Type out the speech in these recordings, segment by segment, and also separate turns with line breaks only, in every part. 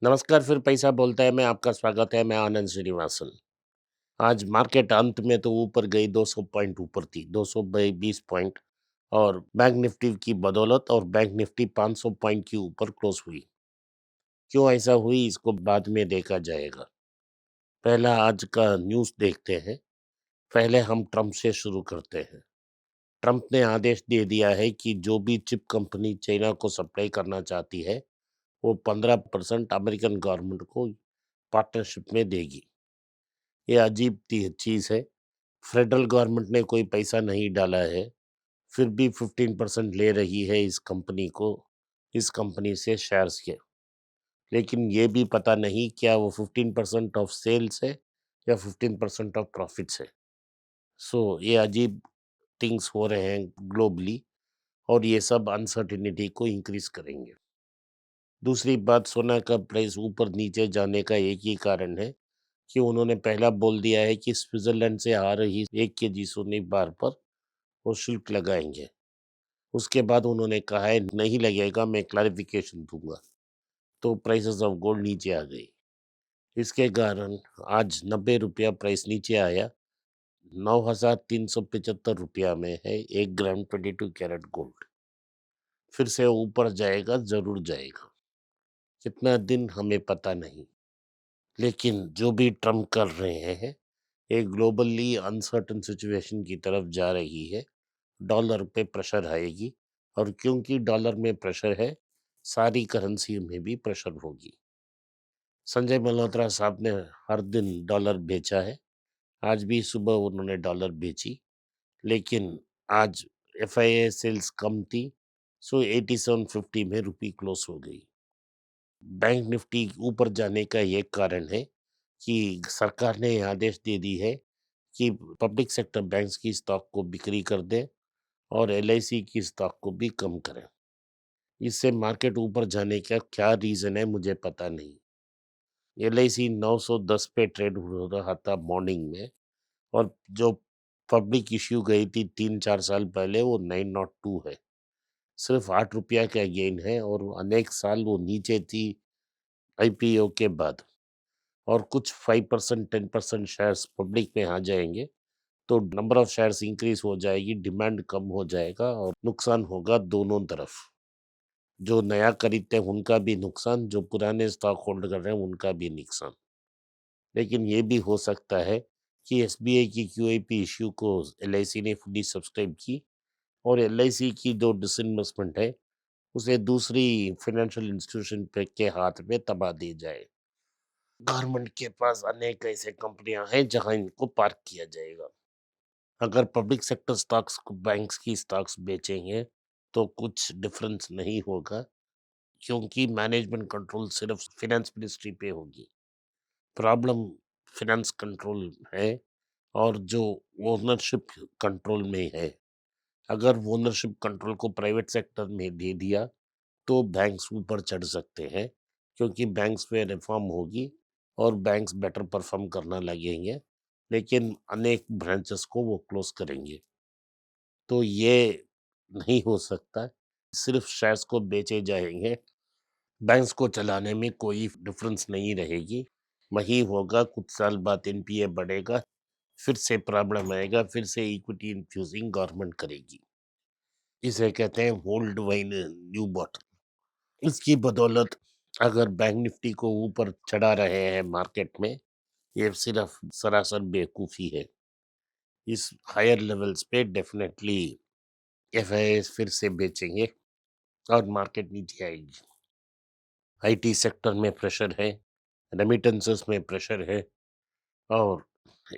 नमस्कार, फिर पैसा बोलता है में आपका स्वागत है। मैं आनंद श्रीनिवासन। आज मार्केट अंत में तो ऊपर गई, 200 पॉइंट ऊपर थी, 220 पॉइंट। और बैंक निफ्टी की बदौलत और बैंक निफ्टी 500 पॉइंट की ऊपर क्लोज हुई। क्यों ऐसा हुई इसको बाद में देखा जाएगा। पहला आज का न्यूज़ देखते हैं। पहले हम ट्रंप से शुरू करते हैं। ट्रंप ने आदेश दे दिया है कि जो भी चिप कंपनी चाइना को सप्लाई करना चाहती है, वो 15% अमेरिकन गवर्नमेंट को पार्टनरशिप में देगी। ये अजीब चीज़ है। फेडरल गवर्नमेंट ने कोई पैसा नहीं डाला है, फिर भी 15% ले रही है इस कंपनी से शेयर्स के। लेकिन ये भी पता नहीं क्या वो 15% ऑफ सेल्स है या 15% ऑफ प्रॉफिट्स है। सो ये अजीब थिंग्स हो रहे हैं ग्लोबली, और ये सब अनसर्टिनिटी को इंक्रीज करेंगे। दूसरी बात, सोना का प्राइस ऊपर नीचे जाने का एक ही कारण है कि उन्होंने पहला बोल दिया है कि स्विट्जरलैंड से आ रही 1 केजी सोने बार पर वो शुल्क लगाएंगे। उसके बाद उन्होंने कहा है नहीं लगेगा, मैं क्लैरिफिकेशन दूंगा। तो प्राइसेस ऑफ गोल्ड नीचे आ गई। इसके कारण आज 90 रुपया प्राइस नीचे आया। 9,375 रुपया में है 1 ग्राम 22 कैरेट गोल्ड। फिर से ऊपर जाएगा, जरूर जाएगा। कितना दिन हमें पता नहीं। लेकिन जो भी ट्रम्प कर रहे हैं, एक ग्लोबली अनसर्टन सिचुएशन की तरफ जा रही है। डॉलर पे प्रेशर आएगी, और क्योंकि डॉलर में प्रेशर है, सारी करेंसी में भी प्रेशर होगी। संजय मल्होत्रा साहब ने हर दिन डॉलर बेचा है। आज भी सुबह उन्होंने डॉलर बेची, लेकिन आज एफआईए सेल्स कम थी। सो 8750 में रुपी क्लोज हो गई। बैंक निफ्टी ऊपर जाने का ये कारण है कि सरकार ने यह आदेश दे दी है कि पब्लिक सेक्टर बैंक्स की स्टॉक को बिक्री कर दें और एलआईसी की स्टॉक को भी कम करें। इससे मार्केट ऊपर जाने का क्या रीज़न है मुझे पता नहीं। एलआईसी 910 पे ट्रेड हो रहा था मॉर्निंग में, और जो पब्लिक इश्यू गई थी 3-4 साल पहले, वो 902 है। सिर्फ 8 रुपया का गेन है, और अनेक साल वो नीचे थी आईपीओ के बाद। और कुछ 5% 10% शेयर्स पब्लिक में आ जाएंगे तो नंबर ऑफ शेयर्स इंक्रीज हो जाएगी, डिमांड कम हो जाएगा और नुकसान होगा दोनों तरफ। जो नया खरीदते हैं उनका भी नुकसान, जो पुराने स्टॉक होल्ड कर रहे हैं उनका भी नुकसान। लेकिन ये भी हो सकता है कि एसबीआई की क्यूआईपी इश्यू को एलआईसी ने फुली सब्सक्राइब की, और एलआईसी की जो डिसइन्वेस्टमेंट है उसे दूसरी फाइनेंशियल इंस्टीट्यूशन पे के हाथ में तबाह दी जाए। गवर्नमेंट के पास अनेक ऐसे कंपनियां हैं जहां इनको पार्क किया जाएगा। अगर पब्लिक सेक्टर स्टॉक्स को बैंक्स की स्टॉक्स बेचेंगे तो कुछ डिफरेंस नहीं होगा, क्योंकि मैनेजमेंट कंट्रोल सिर्फ फाइनेंस मिनिस्ट्री पे होगी। प्रॉब्लम फाइनेंस कंट्रोल है, और जो ओनरशिप कंट्रोल में है। अगर ओनरशिप कंट्रोल को प्राइवेट सेक्टर में दे दिया तो बैंक्स ऊपर चढ़ सकते हैं, क्योंकि बैंक्स में रिफॉर्म होगी और बैंक्स बेटर परफॉर्म करना लगेंगे। लेकिन अनेक ब्रांचेस को वो क्लोज करेंगे। तो ये नहीं हो सकता। सिर्फ शेयर्स को बेचे जाएंगे, बैंक्स को चलाने में कोई डिफरेंस नहीं रहेगी। वही होगा, कुछ साल बाद एनपीए बढ़ेगा, फिर से प्रॉब्लम आएगा, फिर से इक्विटी इन्फ्यूजिंग गवर्नमेंट करेगी। इसे कहते हैं ओल्ड वाइन न्यू बॉटल। इसकी बदौलत अगर बैंक निफ्टी को ऊपर चढ़ा रहे हैं मार्केट में, ये सिर्फ सरासर बेवकूफ़ी है। इस हायर लेवल्स पे डेफिनेटली एफआईआई फिर से बेचेंगे और मार्केट नीचे आएगी। आईटी सेक्टर में प्रेशर है, रेमिटेंसेस में प्रेशर है, और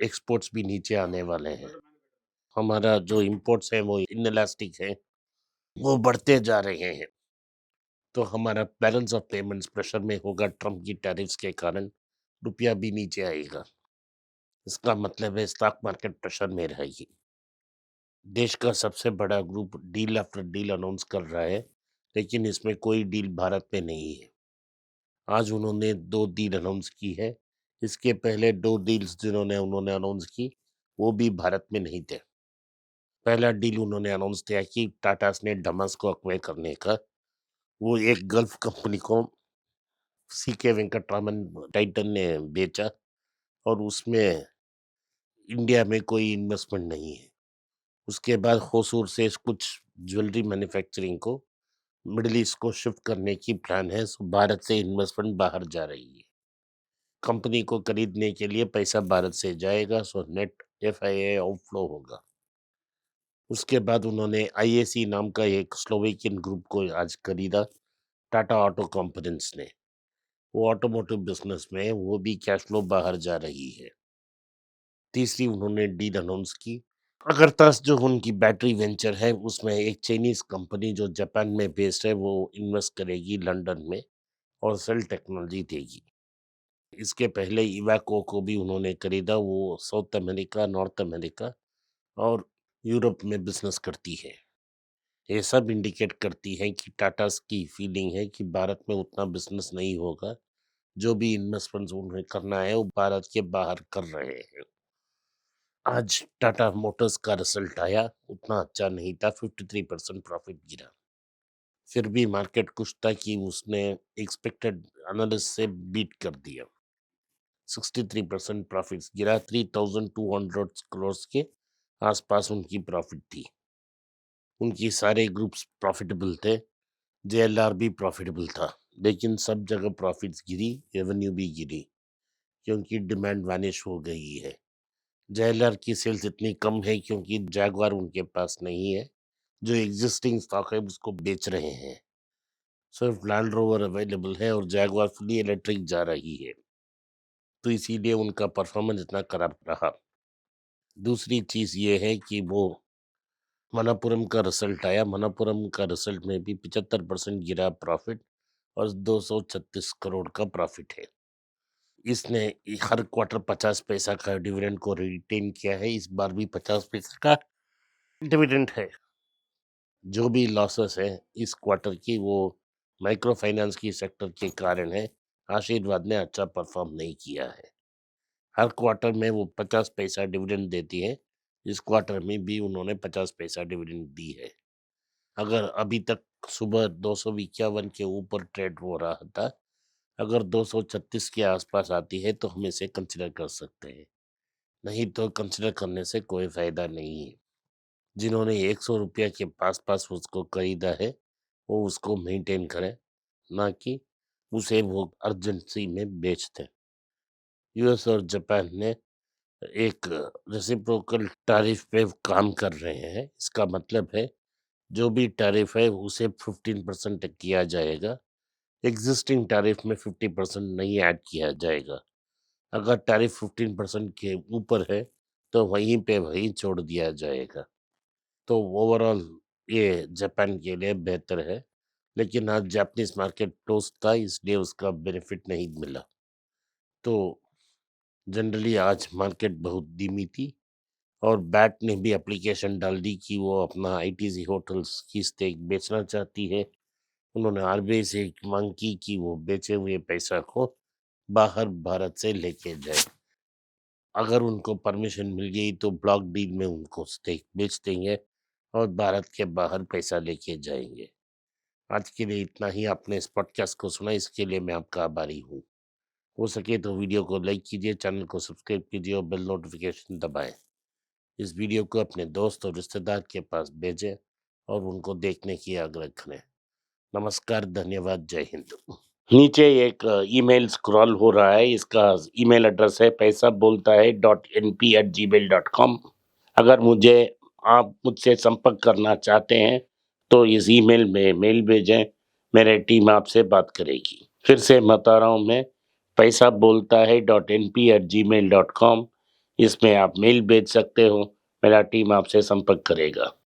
एक्सपोर्ट्स भी नीचे आने वाले हैं। हमारा जो इंपोर्ट्स है वो इनलास्टिक है, वो बढ़ते जा रहे हैं। तो हमारा बैलेंस ऑफ पेमेंट्स प्रेशर में होगा। ट्रम्प की टैरिफ्स के कारण रुपया भी नीचे आएगा। इसका मतलब है स्टॉक मार्केट प्रेशर में रहेगी। देश का सबसे बड़ा group deal after deal announce कर रहा है, लेकिन इसमें कोई डील भारत में नहीं है। आज उन्होंने 2 डील अनाउंस की है। इसके पहले 2 डील्स जिन्होंने उन्होंने अनाउंस की, वो भी भारत में नहीं थे। पहला डील उन्होंने अनाउंस किया कि टाटास ने डमास को एक्वायर करने का। वो एक गल्फ कंपनी को सीके वेंकटरामन टाइटन ने बेचा और उसमें इंडिया में कोई इन्वेस्टमेंट नहीं है। उसके बाद होसूर से कुछ ज्वेलरी मैन्युफैक्चरिंग को मिडल ईस्ट को शिफ्ट करने की प्लान है, सो भारत से इन्वेस्टमेंट बाहर जा रही है। कंपनी को खरीदने के लिए पैसा भारत से जाएगा, सो नेट एफआईआई आउटफ्लो होगा। उसके बाद उन्होंने आईएसी नाम का एक स्लोवेकियन ग्रुप को आज खरीदा, टाटा ऑटो कंपोनेंट्स ने। वो ऑटोमोटिव बिजनेस में है, वो भी कैश फ्लो बाहर जा रही है। तीसरी उन्होंने डील अनाउंस की। अगरतास जो उनकी बैटरी वेंचर है, उसमें एक चाइनीज कंपनी जो जापान में बेस्ड है, वो इन्वेस्ट करेगी लंदन में और सेल टेक्नोलॉजी देगी। इसके पहले इवाको को भी उन्होंने खरीदा, वो साउथ अमेरिका, नॉर्थ अमेरिका और यूरोप में बिजनेस करती है। ये सब इंडिकेट करती है कि टाटास की फीलिंग है कि भारत में उतना बिजनेस नहीं होगा। जो भी इन्वेस्टमेंट्स उन्हें करना है वो भारत के बाहर कर रहे हैं। आज टाटा मोटर्स का रिजल्ट आया, उतना अच्छा नहीं था, 53% प्रॉफिट गिरा। फिर भी मार्केट खुश था कि उसने एक्सपेक्टेड एनालिस्ट से बीट कर दिया। 63% प्रॉफिट्स गिरा, 3200 करोड़ के आसपास उनकी प्रॉफिट थी। उनकी सारे ग्रुप्स प्रॉफिटेबल थे, जेएलआर भी प्रॉफिटेबल था, लेकिन सब जगह प्रॉफिट्स गिरी, रेवेन्यू भी गिरी क्योंकि डिमांड वैनिश हो गई है। जेएलआर की सेल्स इतनी कम है क्योंकि जैगुआर उनके पास नहीं है, जो एग्जिस्टिंग स्टॉक है उसको बेच रहे हैं। सिर्फ लैंड रोवर अवेलेबल है और जैगुआर फुली इलेक्ट्रिक जा रही है, तो इसीलिए उनका परफॉर्मेंस इतना खराब रहा। दूसरी चीज ये है कि वो मनापुरम का रिजल्ट आया, मनापुरम का रिजल्ट में भी 75% गिरा प्रॉफिट और 236 करोड़ का प्रॉफिट है। इसने हर क्वार्टर 50 पैसा का डिविडेंड को रिटेन किया है, इस बार भी 50 पैसा का डिविडेंड है। जो भी लॉसेस है इस क्वार्टर की, वो माइक्रो फाइनेंस की सेक्टर के कारण है। आशीर्वाद ने अच्छा परफॉर्म नहीं किया है। हर क्वार्टर में वो 50 पैसा डिविडेंड देती है, इस क्वार्टर में भी उन्होंने 50 पैसा डिविडेंड दी है। अगर अभी तक सुबह 251 के ऊपर ट्रेड हो रहा था, अगर 236 के आसपास आती है तो हम इसे कंसिडर कर सकते हैं, नहीं तो कंसिडर करने से कोई फायदा नहीं है। जिन्होंने 100 रुपया के पास पास उसको खरीदा है, वो उसको मेंटेन करें, ना कि उसे वो अर्जेंसी में बेच दें। यूएस और जापान ने एक रेसिप्रोकल टैरिफ पे काम कर रहे हैं। इसका मतलब है जो भी टैरिफ है उसे 15% तक किया जाएगा। एग्जिस्टिंग टैरिफ में 50% नहीं ऐड किया जाएगा। अगर टैरिफ 15% के ऊपर है तो वहीं पे वहीं छोड़ दिया जाएगा। तो ओवरऑल ये जापान के लिए बेहतर है, लेकिन आज जापानीज मार्केट क्लोज था, इसलिए उसका बेनिफिट नहीं मिला। तो जनरली आज मार्केट बहुत धीमी थी और बैट ने भी एप्लीकेशन डाल दी कि वो अपना आईटीसी होटल्स की स्टेक बेचना चाहती है। उन्होंने आरबीआई से एक मांग की कि वो बेचे हुए पैसा को बाहर भारत से लेके जाए। अगर उनको परमिशन मिल गई तो ब्लॉक डील में उनको स्टेक बेच देंगे और भारत के बाहर पैसा लेके जाएंगे। आज के लिए इतना ही। आपने इस पॉडकास्ट को सुना, इसके लिए मैं आपका आभारी हूँ। हो सके तो वीडियो को लाइक कीजिए, चैनल को सब्सक्राइब कीजिए और बेल नोटिफिकेशन दबाएं। इस वीडियो को अपने दोस्त और रिश्तेदार के पास भेजें और उनको देखने की आग्रह करें। नमस्कार, धन्यवाद, जय हिंद। नीचे एक ईमेल स्क्रॉल हो रहा है, इसका ईमेल एड्रेस है पैसा बोलता है .np@gmail.com। अगर आप मुझसे संपर्क करना चाहते हैं तो इस ईमेल में मेल भेजें, मेरी टीम आपसे बात करेगी। फिर से बता रहा हूँ मैं, पैसा बोलता है .np@gmail.com। इसमें आप मेल भेज सकते हो, मेरा टीम आपसे संपर्क करेगा।